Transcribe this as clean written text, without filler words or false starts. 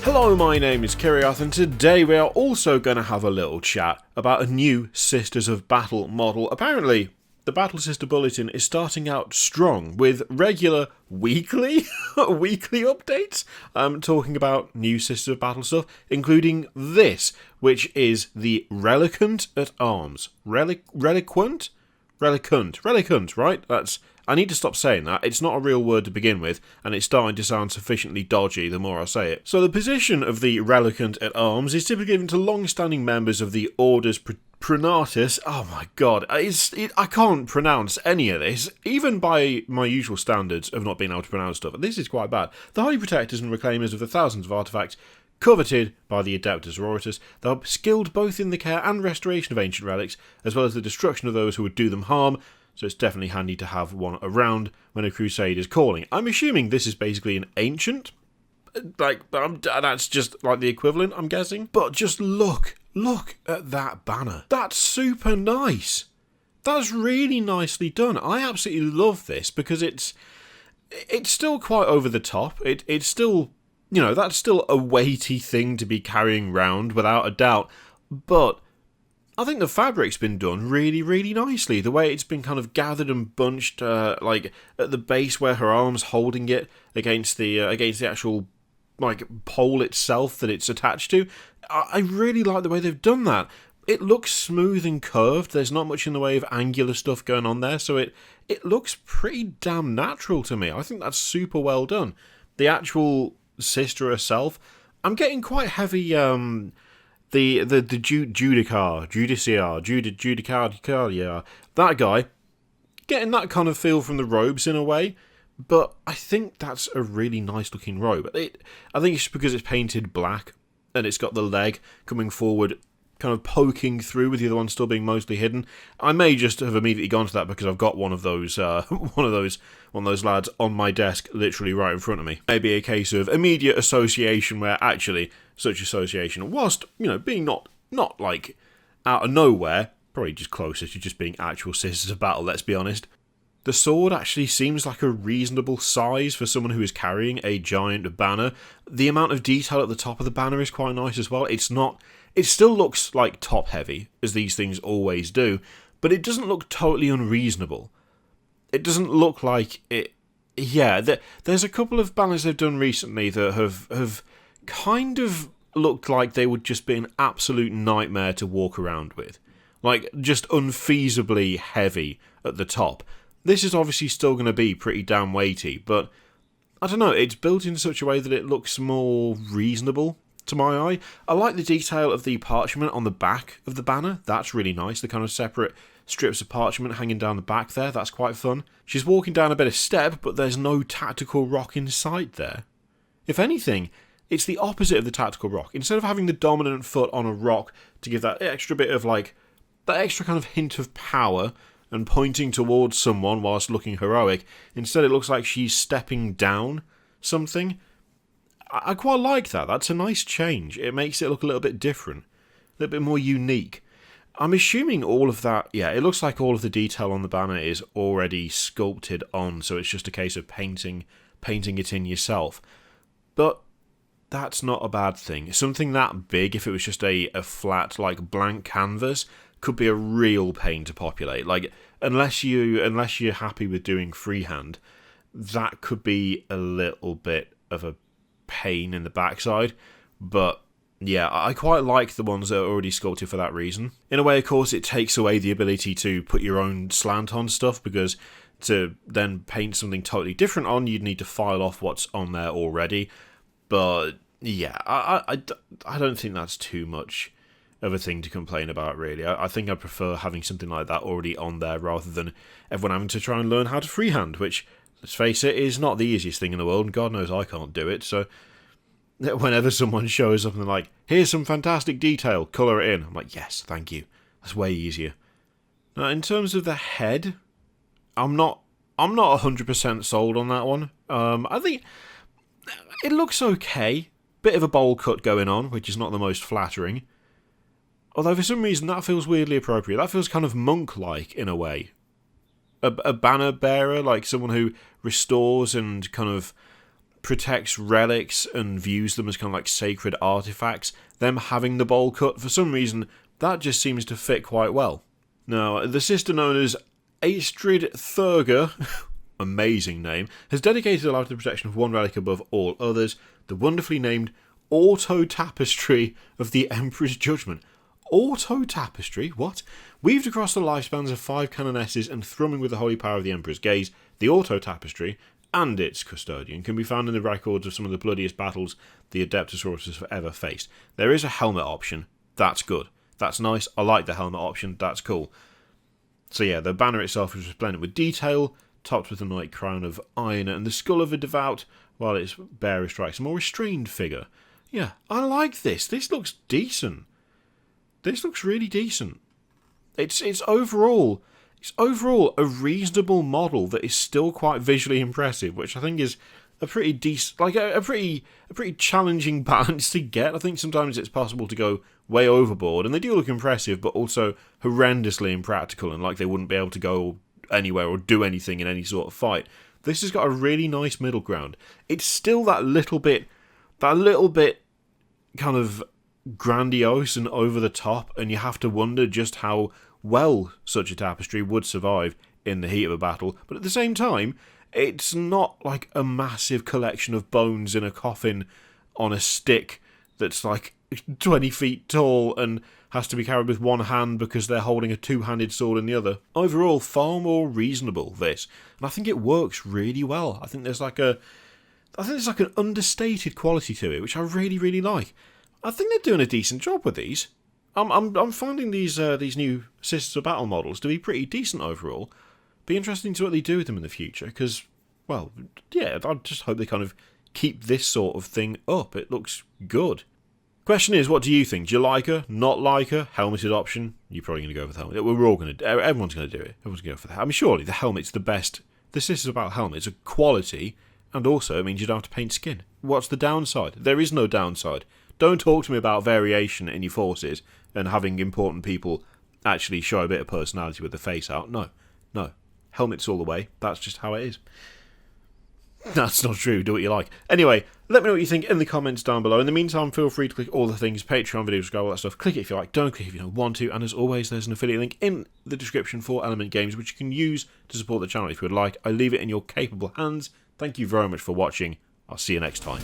Hello, my name is Kiriath, and today we are also going to have a little chat about a new Sisters of Battle model. Apparently, the Battle Sister Bulletin is starting out strong with regular weekly updates. I'm talking about new Sisters of Battle stuff, including this, which is the Reliquant at Arms. Reliquant, right? I need to stop saying that. It's not a real word to begin with, and it's starting to sound sufficiently dodgy the more I say it. So the position of the Reliquant at Arms is typically given to long-standing members of the Orders Pronatus. Oh my god, I can't pronounce any of this, even by my usual standards of not being able to pronounce stuff. This is quite bad. The Holy Protectors and Reclaimers of the thousands of artifacts coveted by the Adeptus Sororitas. They are skilled both in the care and restoration of ancient relics, as well as the destruction of those who would do them harm, so it's definitely handy to have one around when a crusade is calling. I'm assuming this is basically an ancient, that's just like the equivalent, I'm guessing. But just look at that banner. That's super nice. That's really nicely done. I absolutely love this because it's still quite over the top. It's still, that's still a weighty thing to be carrying around without a doubt, but I think the fabric's been done really, really nicely. The way it's been kind of gathered and bunched, like at the base where her arm's holding it against the actual pole itself that it's attached to. I really like the way they've done that. It looks smooth and curved. There's not much in the way of angular stuff going on there, so it looks pretty damn natural to me. I think that's super well done. The actual sister herself, I'm getting quite heavy. The Judicar, that guy, getting that kind of feel from the robes in a way, but I think that's a really nice looking robe. I think it's just because it's painted black, and it's got the leg coming forward, kind of poking through with the other one still being mostly hidden. I may just have immediately gone to that because I've got one of those lads on my desk, literally right in front of me. Maybe a case of immediate association where actually such association, whilst being not like out of nowhere, probably just closer to just being actual Sisters of Battle. Let's be honest. The sword actually seems like a reasonable size for someone who is carrying a giant banner. The amount of detail at the top of the banner is quite nice as well. It still looks like top heavy, as these things always do, but it doesn't look totally unreasonable. It doesn't look like it. Yeah, there's a couple of banners they've done recently that have kind of looked like they would just be an absolute nightmare to walk around with. Like, just unfeasibly heavy at the top. This is obviously still going to be pretty damn weighty, but I don't know, it's built in such a way that it looks more reasonable to my eye. I like the detail of the parchment on the back of the banner. That's really nice. The kind of separate strips of parchment hanging down the back there. That's quite fun. She's walking down a bit of step, but there's no tactical rock in sight there. If anything, it's the opposite of the tactical rock. Instead of having the dominant foot on a rock to give that extra bit of that extra kind of hint of power and pointing towards someone whilst looking heroic, instead it looks like she's stepping down something. I quite like that. That's a nice change. It makes it look a little bit different, a little bit more unique. I'm assuming all of that, it looks like all of the detail on the banner is already sculpted on, so it's just a case of painting it in yourself. But that's not a bad thing. Something that big, if it was just a flat, blank canvas, could be a real pain to populate. Unless you're happy with doing freehand, that could be a little bit of a pain in the backside. But yeah, I quite like the ones that are already sculpted for that reason. In a way, of course, it takes away the ability to put your own slant on stuff, because to then paint something totally different on, you'd need to file off what's on there already. But yeah, I don't think that's too much of a thing to complain about, really. I think I prefer having something like that already on there rather than everyone having to try and learn how to freehand, which, let's face it, is not the easiest thing in the world, and God knows I can't do it. So whenever someone shows up and they're like, here's some fantastic detail, colour it in, I'm like, yes, thank you. That's way easier. Now, in terms of the head, I'm not 100% sold on that one. I think it looks okay. Bit of a bowl cut going on, which is not the most flattering. Although for some reason that feels weirdly appropriate. That feels kind of monk-like in a way. A banner bearer, like someone who restores and kind of protects relics and views them as kind of like sacred artifacts, them having the bowl cut, for some reason, that just seems to fit quite well. Now, the sister known as Astrid Thurger, amazing name, has dedicated her life to the protection of one relic above all others, the wonderfully named Auto Tapestry of the Emperor's Judgment. Auto Tapestry? What? Weaved across the lifespans of 5 canonesses and thrumming with the holy power of the Emperor's gaze, the Auto Tapestry and its custodian can be found in the records of some of the bloodiest battles the Adeptus have ever faced. There is a helmet option. That's good. That's nice. I like the helmet option. That's cool. So yeah, the banner itself is resplendent with detail, topped with a knight crown of iron and the skull of a devout, while its bearer strikes a more restrained figure. Yeah, I like this. This looks decent. This looks really decent. It's overall a reasonable model that is still quite visually impressive, which I think is a pretty decent, like a pretty challenging balance to get. I think sometimes it's possible to go way overboard, and they do look impressive, but also horrendously impractical, and like they wouldn't be able to go anywhere or do anything in any sort of fight. This has got a really nice middle ground. It's still that little bit kind of grandiose and over the top, and you have to wonder just how well such a tapestry would survive in the heat of a battle. But at the same time, it's not like a massive collection of bones in a coffin on a stick that's like 20 feet tall and has to be carried with one hand because they're holding a two-handed sword in the other. Overall, far more reasonable, this. And I think it works really well. I think there's like an understated quality to it, which I really, really like. I think they're doing a decent job with these. I'm finding these new Sisters of Battle models to be pretty decent overall. Be interesting to see what they do with them in the future, because, well, yeah, I just hope they kind of keep this sort of thing up. It looks good. Question is, what do you think? Do you like her? Not like her? Helmeted option? You're probably going to go for the helmet. We're all going to. Everyone's going to do it. Everyone's going to go for the helmet. I mean, surely the helmet's the best. The Sisters of Battle helmet's a quality, and also it means you don't have to paint skin. What's the downside? There is no downside. Don't talk to me about variation in your forces and having important people actually show a bit of personality with the face out. No. Helmets all the way. That's just how it is. That's not true. Do what you like. Anyway, let me know what you think in the comments down below. In the meantime, feel free to click all the things, Patreon, video, subscribe, all that stuff. Click it if you like. Don't click if you don't want to. And as always, there's an affiliate link in the description for Element Games, which you can use to support the channel if you would like. I leave it in your capable hands. Thank you very much for watching. I'll see you next time.